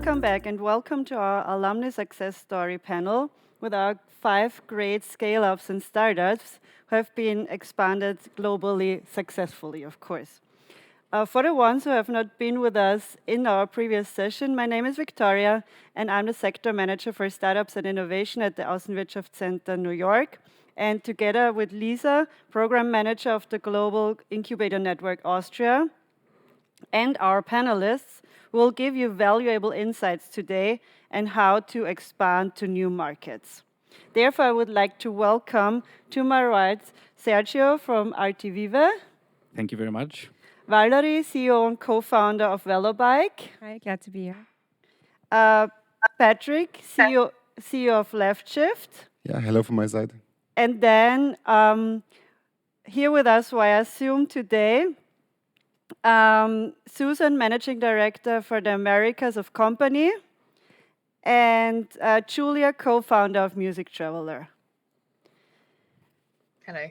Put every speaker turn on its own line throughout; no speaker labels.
Welcome back and welcome to our Alumni Success Story panel with our 5 great scale-ups and startups who have been expanded globally successfully, of course. For the ones who have not been with us in our previous session, my name is Victoria and I'm the Sector Manager for Startups and Innovation at the Außenwirtschaft Center New York. And together with Lisa, Program Manager of the Global Incubator Network Austria, and our panelists will give you valuable insights today and how to expand to new markets. Therefore, I would like to welcome to my right Sergio from Artivive.
Thank you very much.
Valerie, CEO and co-founder of Vello Bike.
Hi, glad to be here.
Patrick, CEO of Leftshift.
Yeah, hello from my side.
And then here with us via Zoom today, Susan, Managing Director for the Americas of kompany, and Julia, co-founder of Music Traveler.
Hello.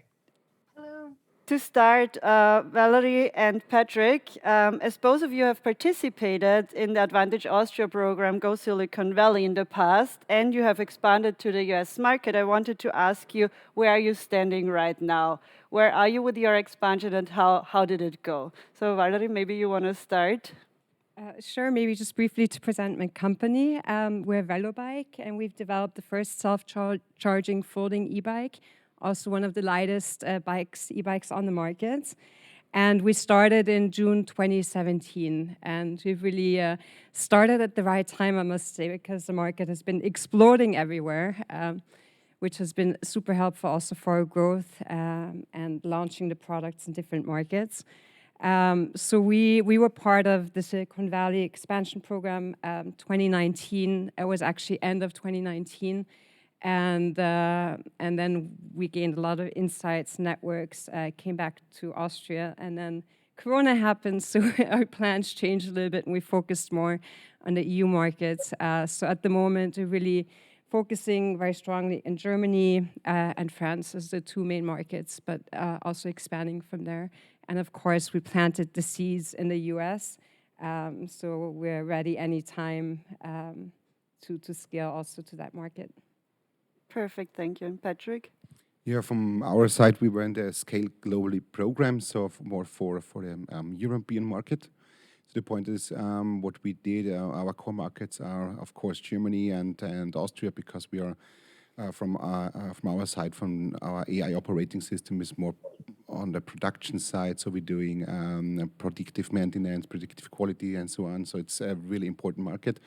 Hello.
To start, Valerie and Patrick, as both of you have participated in the Advantage Austria program Go Silicon Valley in the past, and you have expanded to the US market, I wanted to ask you, where are you standing right now? Where are you with your expansion and how did it go? So Valerie, maybe you want to start?
Sure, maybe just briefly to present my company. We're Vello Bike, and we've developed the first self-charging folding e-bike, also one of the lightest e-bikes on the market. And we started in June 2017, and we've really started at the right time, I must say, because the market has been exploding everywhere, which has been super helpful also for our growth and launching the products in different markets. So we were part of the Silicon Valley expansion program 2019. It was actually end of 2019. And then we gained a lot of insights, networks, came back to Austria, and then Corona happened, so our plans changed a little bit, and we focused more on the EU markets. So at the moment, we're really focusing very strongly in Germany and France as the 2 main markets, but also expanding from there. And of course, we planted the seeds in the US, so we're ready anytime to scale also to that market.
Perfect, thank you. And Patrick?
Yeah, from our side, we were in the Scale Globally program, so more for the European market. So the point is, what we did, our core markets are, of course, Germany and Austria, because we are, from our side, from our AI operating system is more on the production side. So we're doing predictive maintenance, predictive quality, and so on. So it's a really important market.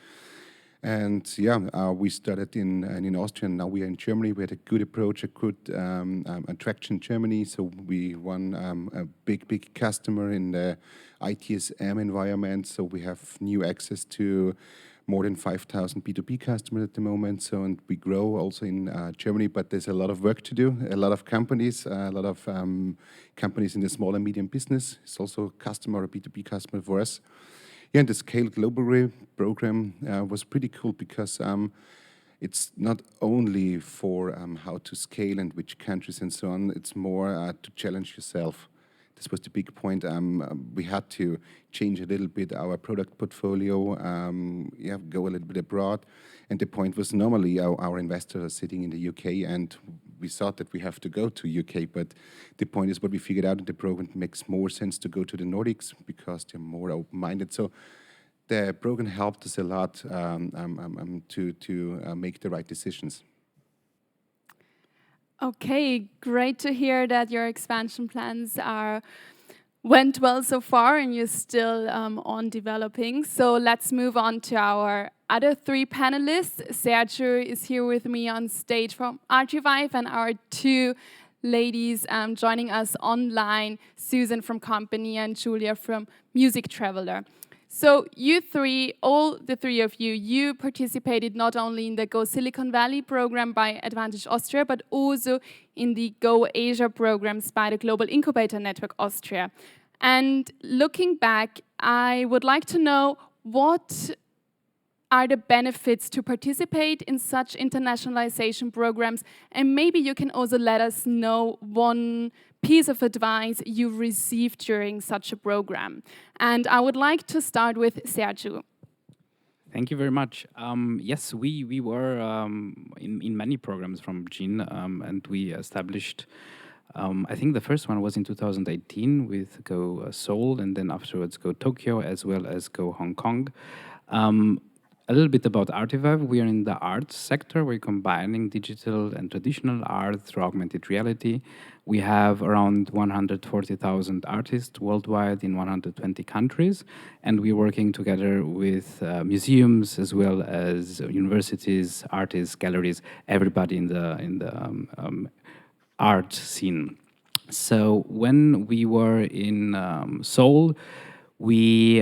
And yeah, we started in Austria, and now we are in Germany. We had a good approach, a good attraction in Germany. So we won a big customer in the ITSM environment. So we have new access to more than 5,000 B2B customers at the moment. So, and we grow also in Germany, but there's a lot of work to do. A lot of companies, companies in the small and medium business. It's also a customer, a B2B customer for us. Yeah, and the Scale Globally program was pretty cool because it's not only for how to scale and which countries and so on, it's more to challenge yourself. This was the big point. We had to change a little bit our product portfolio, go a little bit abroad. And the point was normally our investors are sitting in the UK, and we thought that we have to go to UK, but the point is what we figured out in the program, it makes more sense to go to the Nordics because they're more open-minded. So the program helped us a lot to make the right decisions.
Okay, great to hear that your expansion plans went well so far and you're still on developing. So let's move on to our other 3 panelists. Sergio is here with me on stage from Artivive, and our 2 ladies joining us online, Susan from kompany and Julia from Music Traveler. So you 3, all the 3 of you, you participated not only in the Go Silicon Valley program by Advantage Austria, but also in the Go Asia programs by the Global Incubator Network Austria. And looking back, I would like to know what are the benefits to participate in such internationalization programs, and maybe you can also let us know one piece of advice you received during such a program. And I would like to start with Sergio.
Thank you very much. Yes, we were in many programs from Jean, and we established. I think the first one was in 2018 with Go Seoul, and then afterwards Go Tokyo, as well as Go Hong Kong. A little bit about Artivive. We are in the art sector. We're combining digital and traditional art through augmented reality. We have around 140,000 artists worldwide in 120 countries, and we're working together with museums as well as universities, artists, galleries, everybody in the art scene. So when we were in Seoul, we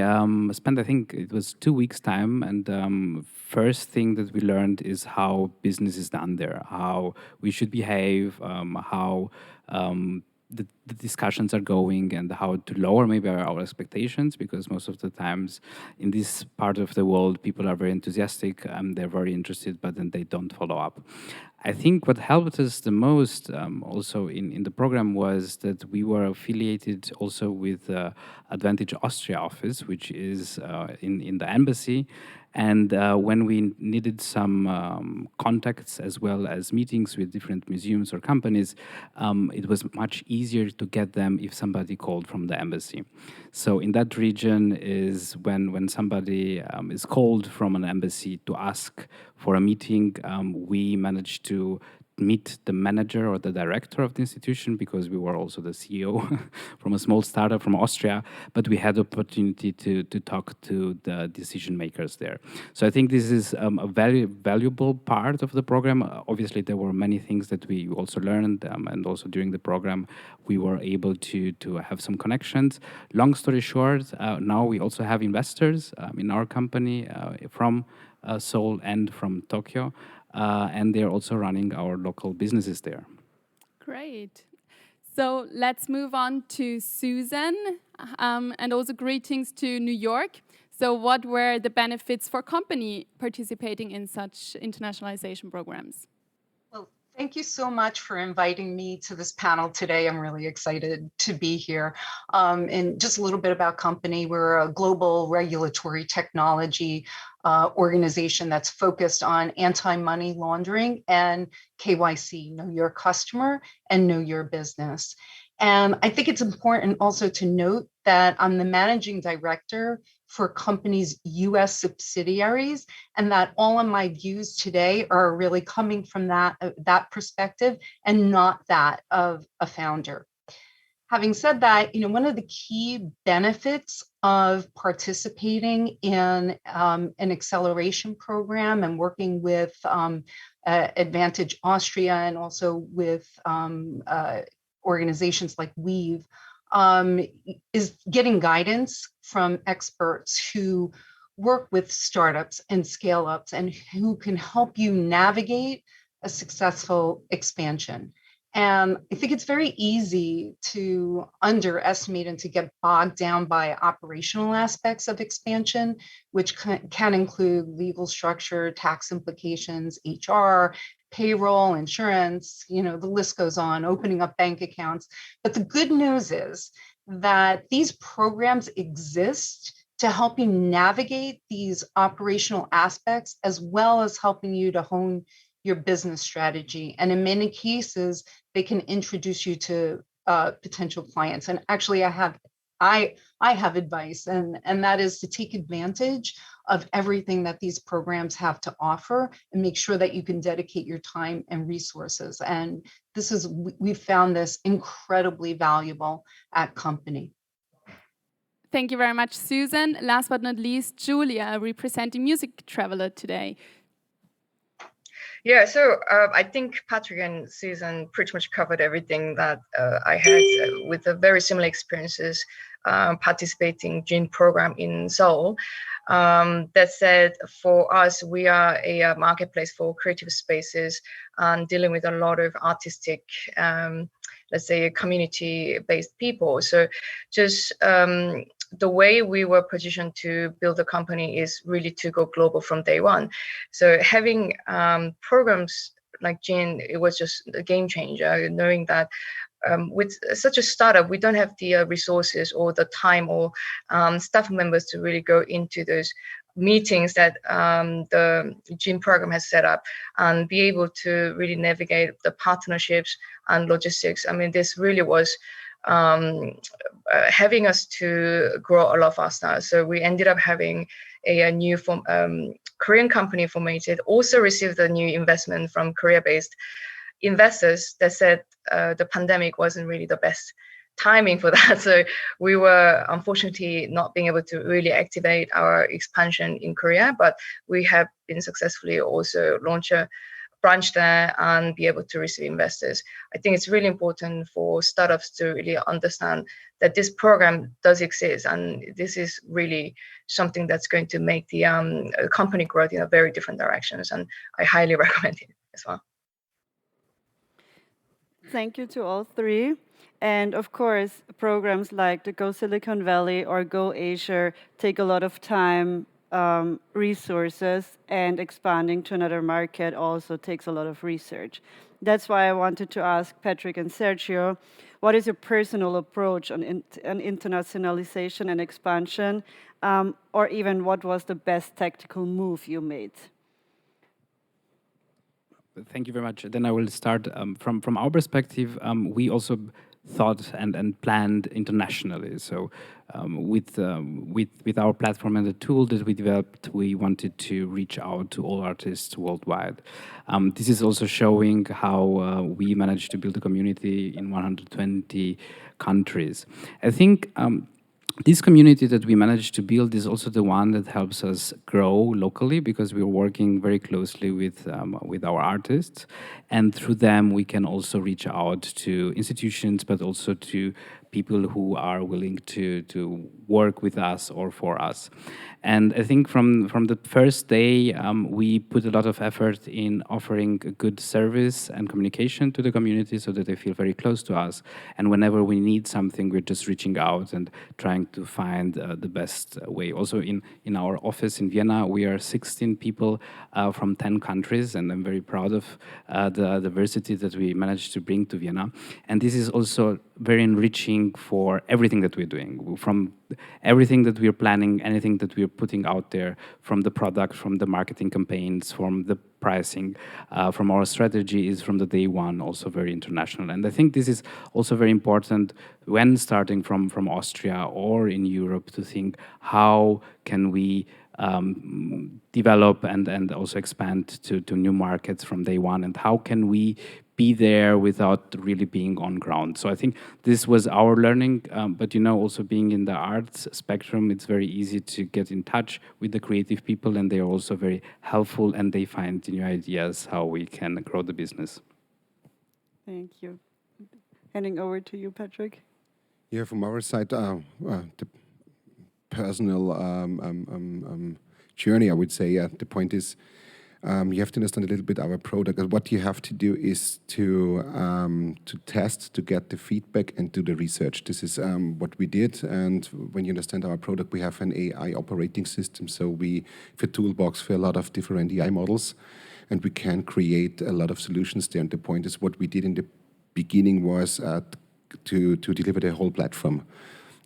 spent, I think it was 2 weeks time, and first thing that we learned is how business is done there, how we should behave, how the discussions are going, and how to lower maybe our expectations, because most of the times in this part of the world, people are very enthusiastic, they're very interested, but then they don't follow up. I think what helped us the most also in the program was that we were affiliated also with the Advantage Austria office, which is in the embassy. And when we needed some contacts as well as meetings with different museums or companies, it was much easier to get them if somebody called from the embassy. So in that region is when somebody is called from an embassy to ask for a meeting, we managed to meet the manager or the director of the institution, because we were also the CEO from a small startup from Austria, but we had the opportunity to talk to the decision makers there. So I think this is a very valuable part of the program. Obviously, there were many things that we also learned, and also during the program, we were able to have some connections. Long story short, now we also have investors in our company from Seoul and from Tokyo. And they're also running our local businesses there.
Great. So let's move on to Susan, and also greetings to New York. So what were the benefits for kompany participating in such internationalization programs?
Well, thank you so much for inviting me to this panel today. I'm really excited to be here. And just a little bit about kompany. We're a global regulatory technology organization that's focused on anti-money laundering and KYC, know your customer and know your business. And I think it's important also to note that I'm the managing director for kompany's US subsidiaries, and that all of my views today are really coming from that perspective and not that of a founder. Having said that, one of the key benefits of participating in an acceleration program and working with Advantage Austria and also with organizations like Weave is getting guidance from experts who work with startups and scale-ups and who can help you navigate a successful expansion. And I think it's very easy to underestimate and to get bogged down by operational aspects of expansion, which can include legal structure, tax implications, HR, payroll, insurance, the list goes on, opening up bank accounts. But the good news is that these programs exist to help you navigate these operational aspects, as well as helping you to hone your business strategy. And in many cases, they can introduce you to potential clients. And actually, I have advice, and that is to take advantage of everything that these programs have to offer and make sure that you can dedicate your time and resources. And we've found this incredibly valuable at kompany.
Thank you very much, Susan. Last but not least, Julia, representing Music Traveler today.
Yeah, so I think Patrick and Susan pretty much covered everything that I had with the very similar experiences participating in program in Seoul. That said, for us, we are a marketplace for creative spaces and dealing with a lot of artistic, let's say, community-based people. So just the way we were positioned to build the company is really to go global from day one. So having programs like Jean, it was just a game changer, knowing that with such a startup, we don't have the resources or the time or staff members to really go into those meetings that the gym program has set up, and be able to really navigate the partnerships and logistics. I mean, this really was having us to grow a lot faster. So we ended up having a new Korean company formated, also received a new investment from Korea-based investors that said the pandemic wasn't really the best timing for that. So we were unfortunately not being able to really activate our expansion in Korea, but we have been successfully also launch a branch there and be able to receive investors. I think it's really important for startups to really understand that this program does exist, and this is really something that's going to make the company growth in a very different directions, and I highly recommend it as well.
Thank you to all three. And of course, programs like the Go Silicon Valley or Go Asia take a lot of time, resources, and expanding to another market also takes a lot of research. That's why I wanted to ask Patrick and Sergio, what is your personal approach on internationalization and expansion, or even what was the best tactical move you made?
Thank you very much. Then I will start from our perspective. We also thought and planned internationally. So with our platform and the tool that we developed, we wanted to reach out to all artists worldwide. This is also showing how we managed to build a community in 120 countries. I think this community that we managed to build is also the one that helps us grow locally, because we're working very closely with our artists, and through them we can also reach out to institutions, but also to people who are willing to work with us or for us. And I think from the first day, we put a lot of effort in offering a good service and communication to the community so that they feel very close to us. And whenever we need something, we're just reaching out and trying to find the best way. Also in our office in Vienna, we are 16 people from 10 countries, and I'm very proud of the diversity that we managed to bring to Vienna. And this is also very enriching for everything that we're doing, from everything that we're planning, anything that we're putting out there, from the product, from the marketing campaigns, from the pricing, from our strategies from the day one, also very international. And I think this is also very important when starting from Austria or in Europe, to think how can we develop and also expand to new markets from day one, and how can we be there without really being on ground. So I think this was our learning, but also being in the arts spectrum, it's very easy to get in touch with the creative people, and they are also very helpful, and they find new ideas how we can grow the business.
Thank you. Handing over to you, Patrick.
Yeah, from our side, the personal journey, I would say, the point is, you have to understand a little bit our product. And what you have to do is to test, to get the feedback and do the research. This is what we did. And when you understand our product, we have an AI operating system. So we have a toolbox for a lot of different AI models, and we can create a lot of solutions there. And the point is, what we did in the beginning was to deliver the whole platform.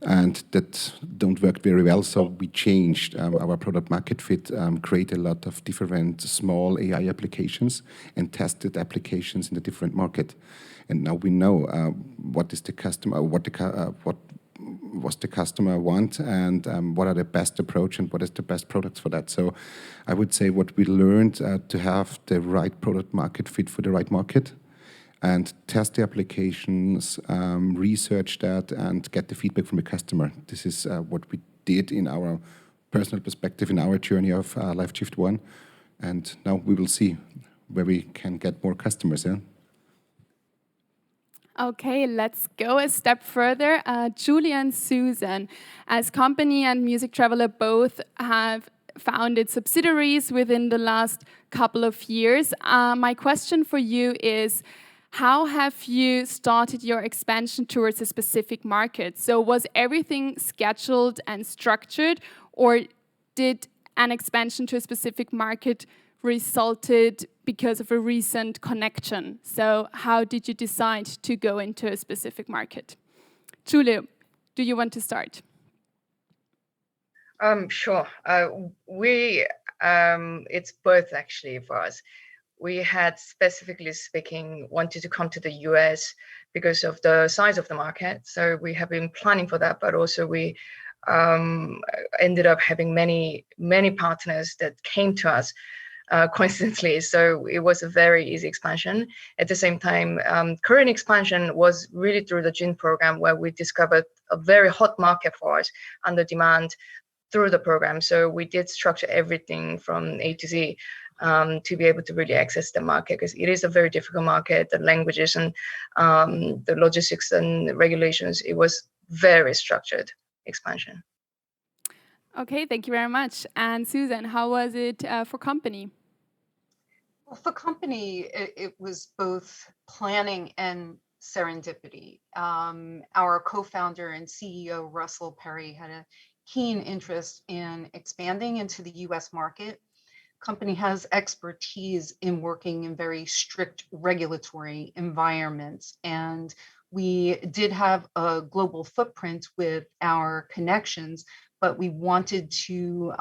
And that don't work very well, so we changed our product market fit, create a lot of different small AI applications and tested applications in the different market. And now we know what is the customer, what was the customer want, and what are the best approach and what is the best products for that. So I would say what we learned to have the right product market fit for the right market, and test the applications, research that, and get the feedback from the customer. This is what we did in our personal perspective, in our journey of Leftshift One. And now we will see where we can get more customers. Yeah?
Okay, let's go a step further. Julie and Susan, as kompany and Music Traveler both have founded subsidiaries within the last couple of years. My question for you is, how have you started your expansion towards a specific market? So was everything scheduled and structured, or did an expansion to a specific market resulted because of a recent connection? So how did you decide to go into a specific market? Julie, do you want to start?
Sure. It's both actually for us. We had, specifically speaking, wanted to come to the US because of the size of the market. So we have been planning for that, but also we ended up having many partners that came to us coincidentally. So it was a very easy expansion. At the same time, current expansion was really through the GENE program, where we discovered a very hot market for us and the demand through the program. So we did structure everything from A to Z to be able to really access the market, because it is a very difficult market. The languages and the logistics and regulations, it was very structured expansion.
Okay, thank you very much. And Susan, how was it for kompany?
Well, for kompany, it was both planning and serendipity. Our co-founder and CEO, Russell Perry, had a keen interest in expanding into the US market. Kompany has expertise in working in very strict regulatory environments. And we did have a global footprint with our connections, but we wanted to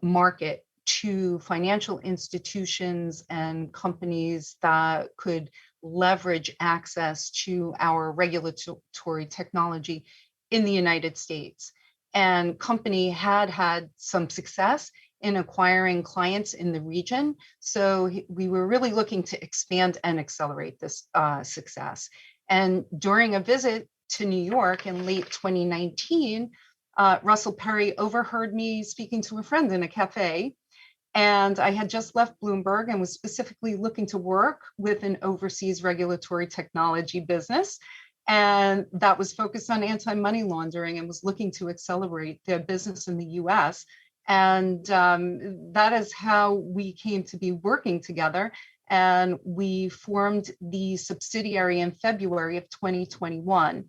market to financial institutions and companies that could leverage access to our regulatory technology in the United States. And kompany had some success in acquiring clients in the region. So we were really looking to expand and accelerate this success. And during a visit to New York in late 2019, Russell Perry overheard me speaking to a friend in a cafe. And I had just left Bloomberg and was specifically looking to work with an overseas regulatory technology business. And that was focused on anti-money laundering and was looking to accelerate their business in the US. And that is how we came to be working together. And we formed the subsidiary in February of 2021.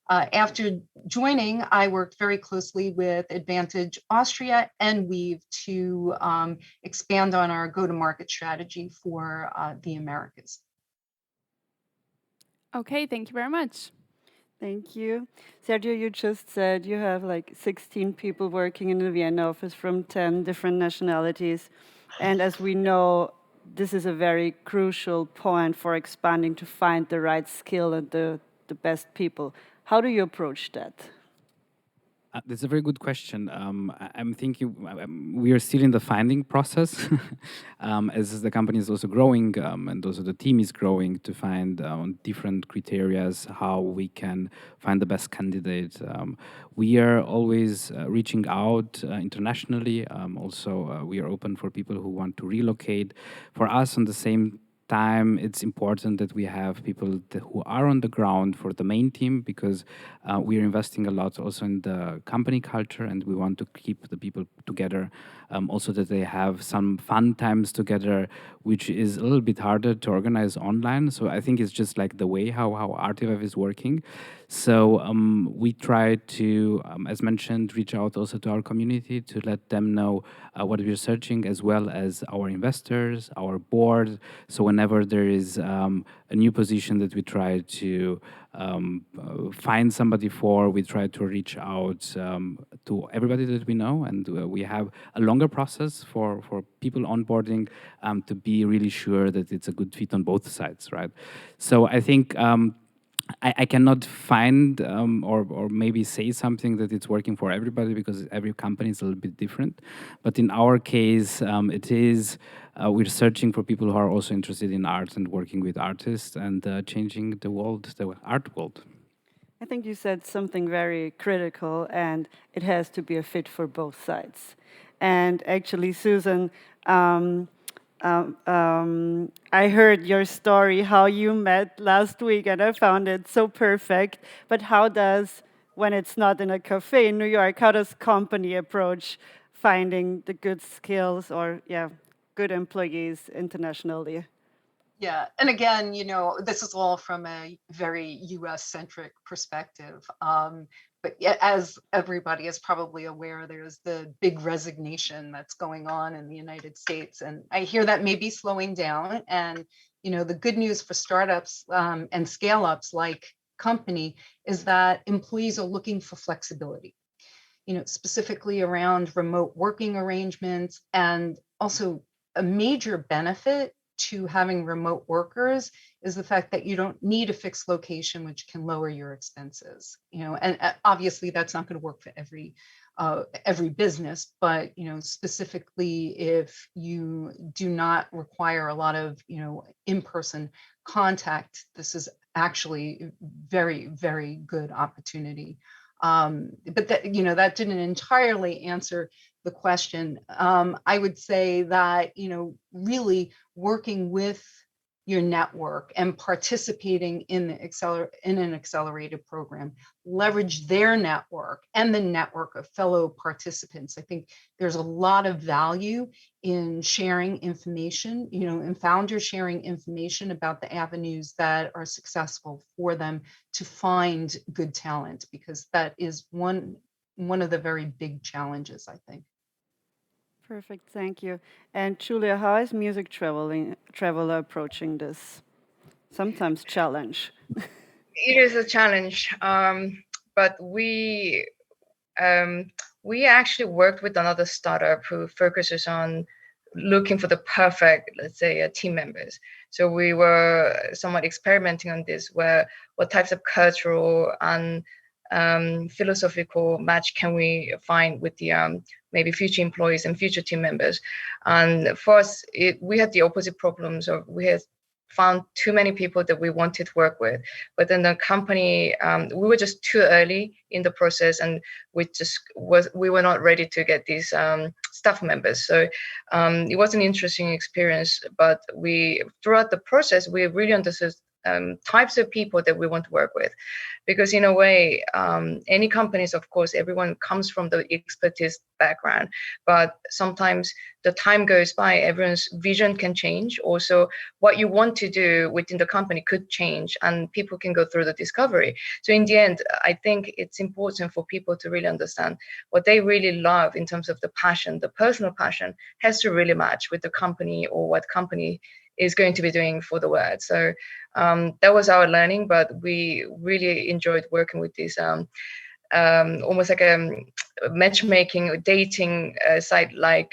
After joining, I worked very closely with Advantage Austria and Weave to expand on our go-to-market strategy for the Americas.
Okay, thank you very much.
Thank you. Sergio, you just said you have like 16 people working in the Vienna office from 10 different nationalities. And as we know, this is a very crucial point for expanding, to find the right skill and the best people. How do you approach that?
That's a very good question. I'm thinking we are still in the finding process, as the company is also growing, and also the team is growing, to find different criterias how we can find the best candidate. We are always reaching out internationally. Also, we are open for people who want to relocate. For us, on the same time, it's important that we have people who are on the ground for the main team, because we are investing a lot also in the company culture, and we want to keep the people together. Also that they have some fun times together, which is a little bit harder to organize online. So I think it's just like the way how Artivive is working. So we try to, as mentioned, reach out also to our community to let them know what we're searching, as well as our investors, our board. So whenever there is a new position that we try to find somebody for, we try to reach out to everybody that we know, and we have a longer process for people onboarding to be really sure that it's a good fit on both sides, right? So I think I cannot find or maybe say something that it's working for everybody, because every company is a little bit different. But in our case, it is we're searching for people who are also interested in art and working with artists and changing the world, the art world.
I think you said something very critical, and it has to be a fit for both sides. And actually, Susan, I heard your story, how you met last week, and I found it so perfect. But how does, when it's not in a cafe in New York, how does kompany approach finding the good skills or, good employees internationally?
Yeah, and again, this is all from a very US-centric perspective. But yeah, as everybody is probably aware, there's the big resignation that's going on in the United States. And I hear that may be slowing down. And, the good news for startups and scale-ups like kompany is that employees are looking for flexibility. specifically around remote working arrangements. And also a major benefit to having remote workers is the fact that you don't need a fixed location, which can lower your expenses. And obviously that's not going to work for every business, but specifically if you do not require a lot of in-person contact, this is actually very, very good opportunity. But that didn't entirely answer the question. I would say that really working with your network and participating in an accelerated program, leverage their network and the network of fellow participants. I think there's a lot of value in sharing information, and founders sharing information about the avenues that are successful for them to find good talent, because that is one of the very big challenges, I think.
Perfect, thank you. And Julia, how is Music Traveler approaching this sometimes challenge?
It is a challenge, but we actually worked with another startup who focuses on looking for the perfect, let's say, team members. So we were somewhat experimenting on this, where what types of cultural and philosophical match can we find with the maybe future employees and future team members. And for us, we had the opposite problems of we had found too many people that we wanted to work with, but then the company, we were just too early in the process, and we were not ready to get these staff members. So it was an interesting experience, but throughout the process, we really understood types of people that we want to work with, because in a way, any companies, of course, everyone comes from the expertise background, but sometimes the time goes by, everyone's vision can change. Also, what you want to do within the company could change, and people can go through the discovery. So in the end, I think it's important for people to really understand what they really love in terms of the passion. The personal passion has to really match with the company, or what company is going to be doing for the world. So that was our learning, but we really enjoyed working with this almost like a matchmaking, dating site, like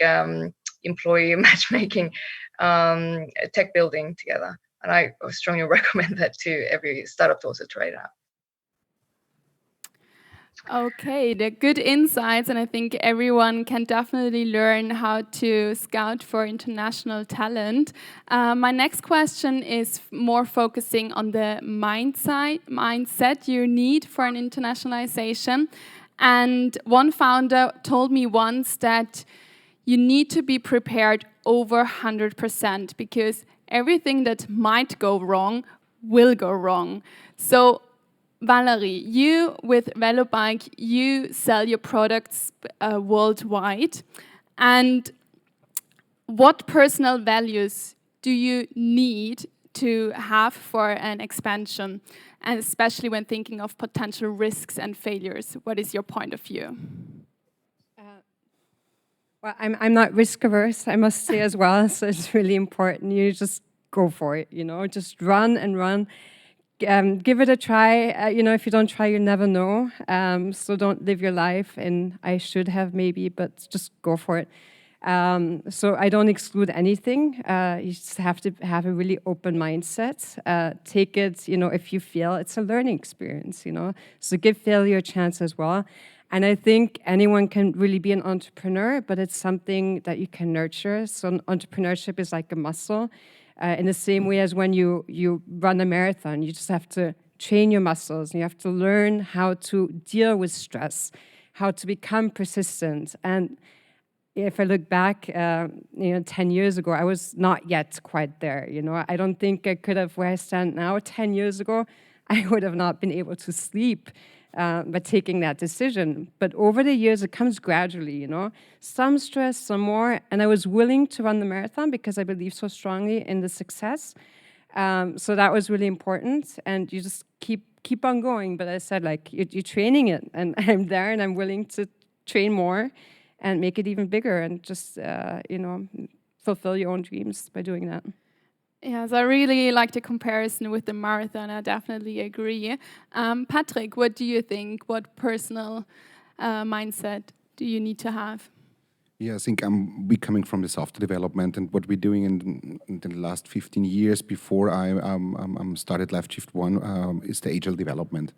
employee matchmaking, tech building together. And I strongly recommend that to every startup to also try it out.
Okay, they're good insights, and I think everyone can definitely learn how to scout for international talent. My next question is more focusing on the mindset you need for an internationalization. And one founder told me once that you need to be prepared over 100%, because everything that might go wrong will go wrong. So Valerie, you with Vello Bike, you sell your products worldwide. And what personal values do you need to have for an expansion, and especially when thinking of potential risks and failures? What is your point of view?
Well, I'm not risk averse, I must say as well. So it's really important. You just go for it, just run and run. Give it a try. If you don't try, you never know. So don't live your life in I should have maybe, but just go for it. So I don't exclude anything. You just have to have a really open mindset. Take it, if you fail, it's a learning experience, So give failure a chance as well. And I think anyone can really be an entrepreneur, but it's something that you can nurture. So entrepreneurship is like a muscle. In the same way as when you run a marathon, you just have to train your muscles. And you have to learn how to deal with stress, how to become persistent. And if I look back, 10 years ago, I was not yet quite there. I don't think I could have where I stand now. 10 years ago, I would have not been able to sleep by taking that decision. But over the years, it comes gradually, Some stress, some more. And I was willing to run the marathon because I believe so strongly in the success. So that was really important. And you just keep on going. But I said, you're training it. And I'm there, and I'm willing to train more and make it even bigger, and just, fulfill your own dreams by doing that.
Yes, I really like the comparison with the marathon. I definitely agree. Patrick, what do you think? What personal mindset do you need to have?
Yeah, I think we coming from the software development, and what we're doing in the last 15 years before I started Leftshift One is the agile development.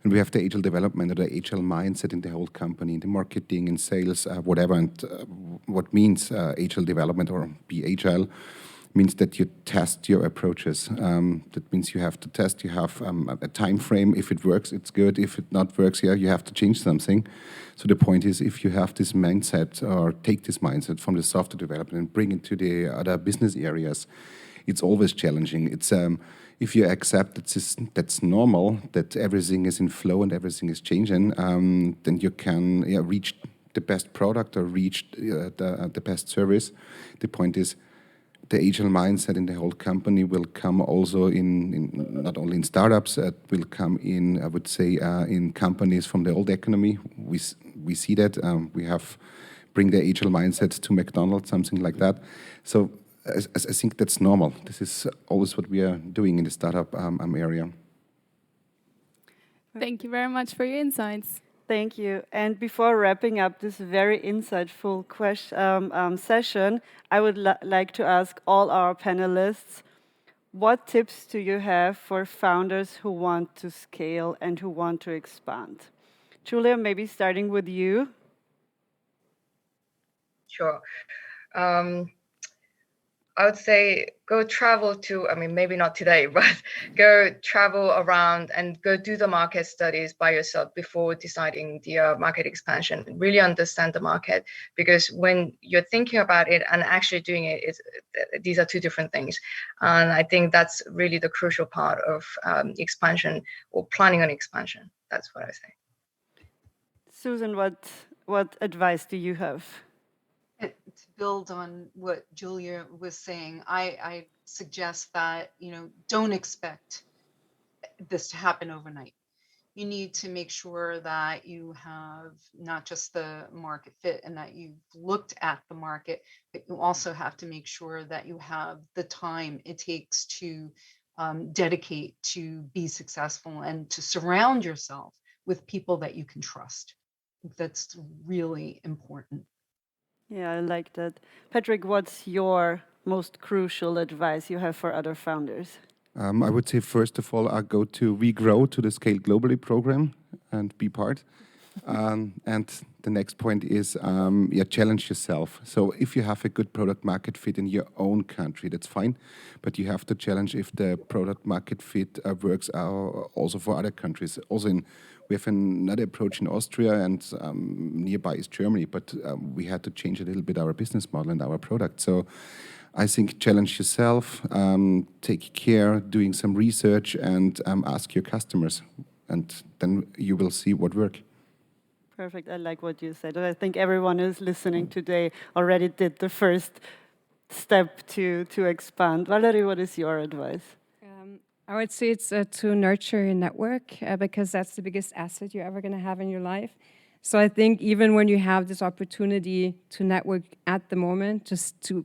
And we have the agile development or the agile mindset in the whole company, in the marketing and sales, whatever. And what means agile development or be agile means that you test your approaches. That means you have to test, you have a time frame. If it works, it's good. If it not works, yeah, you have to change something. So the point is, if you have this mindset or take this mindset from the software development and bring it to the other business areas, it's always challenging. It's if you accept that's normal, that everything is in flow and everything is changing, then you can reach the best product or reach the best service. The point is, the agile mindset in the whole company will come also in not only in startups, it will come in, I would say, in companies from the old economy. We see that. We have bring the agile mindset to McDonald's, something like that. So I think that's normal. This is always what we are doing in the startup area.
Thank you very much for your insights.
Thank you. And before wrapping up this very insightful session, I would like to ask all our panelists, what tips do you have for founders who want to scale and who want to expand? Julia, maybe starting with you.
Sure. I would say go travel to, I mean, maybe not today, but go travel around and go do the market studies by yourself before deciding the market expansion. Really understand the market, because when you're thinking about it and actually doing it, these are two different things. And I think that's really the crucial part of expansion or planning on expansion. That's what I say.
Susan, what advice do you have?
To build on what Julia was saying, I suggest that, don't expect this to happen overnight. You need to make sure that you have not just the market fit and that you've looked at the market, but you also have to make sure that you have the time it takes to dedicate to be successful and to surround yourself with people that you can trust. That's really important.
Yeah, I like that. Patrick, what's your most crucial advice you have for other founders?
I would say, first of all, I go to We Grow to the Scale Globally program and be part. And the next point is, challenge yourself. So if you have a good product market fit in your own country, that's fine. But you have to challenge if the product market fit works also for other countries. Also, we have another approach in Austria, and nearby is Germany. But we had to change a little bit our business model and our product. So I think challenge yourself, take care, doing some research, and ask your customers. And then you will see what works.
Perfect. I like what you said. I think everyone who's listening today already did the first step to expand. Valerie, what is your advice?
I would say it's to nurture your network, because that's the biggest asset you're ever going to have in your life. So I think even when you have this opportunity to network at the moment, just to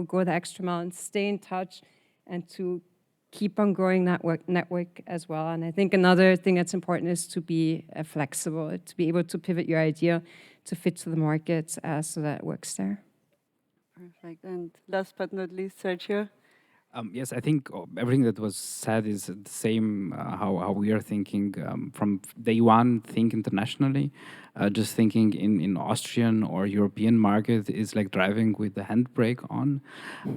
go the extra mile and stay in touch and to keep on growing network as well. And I think another thing that's important is to be flexible, to be able to pivot your idea to fit to the market so that it works there.
Perfect. And last but not least, Sergio?
Yes, I think everything that was said is the same, how we are thinking from day one, think internationally. Just thinking in Austrian or European market is like driving with the handbrake on.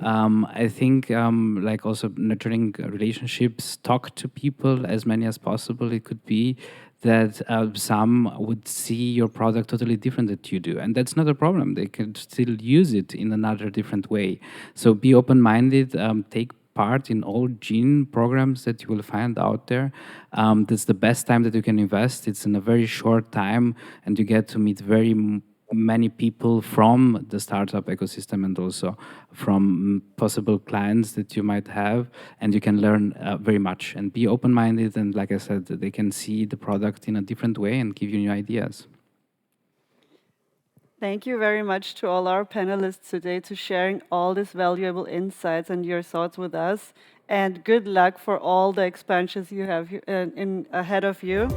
I think like also nurturing relationships, talk to people, as many as possible. It could be that some would see your product totally different that you do. And that's not a problem. They can still use it in another different way. So be open-minded, take part in all gene programs that you will find out there. That's the best time that you can invest. It's in a very short time, and you get to meet very many people from the startup ecosystem and also from possible clients that you might have, and you can learn very much and be open-minded. And like I said, they can see the product in a different way and give you new ideas.
Thank you very much to all our panelists today to sharing all these valuable insights and your thoughts with us. And good luck for all the expansions you have ahead of you.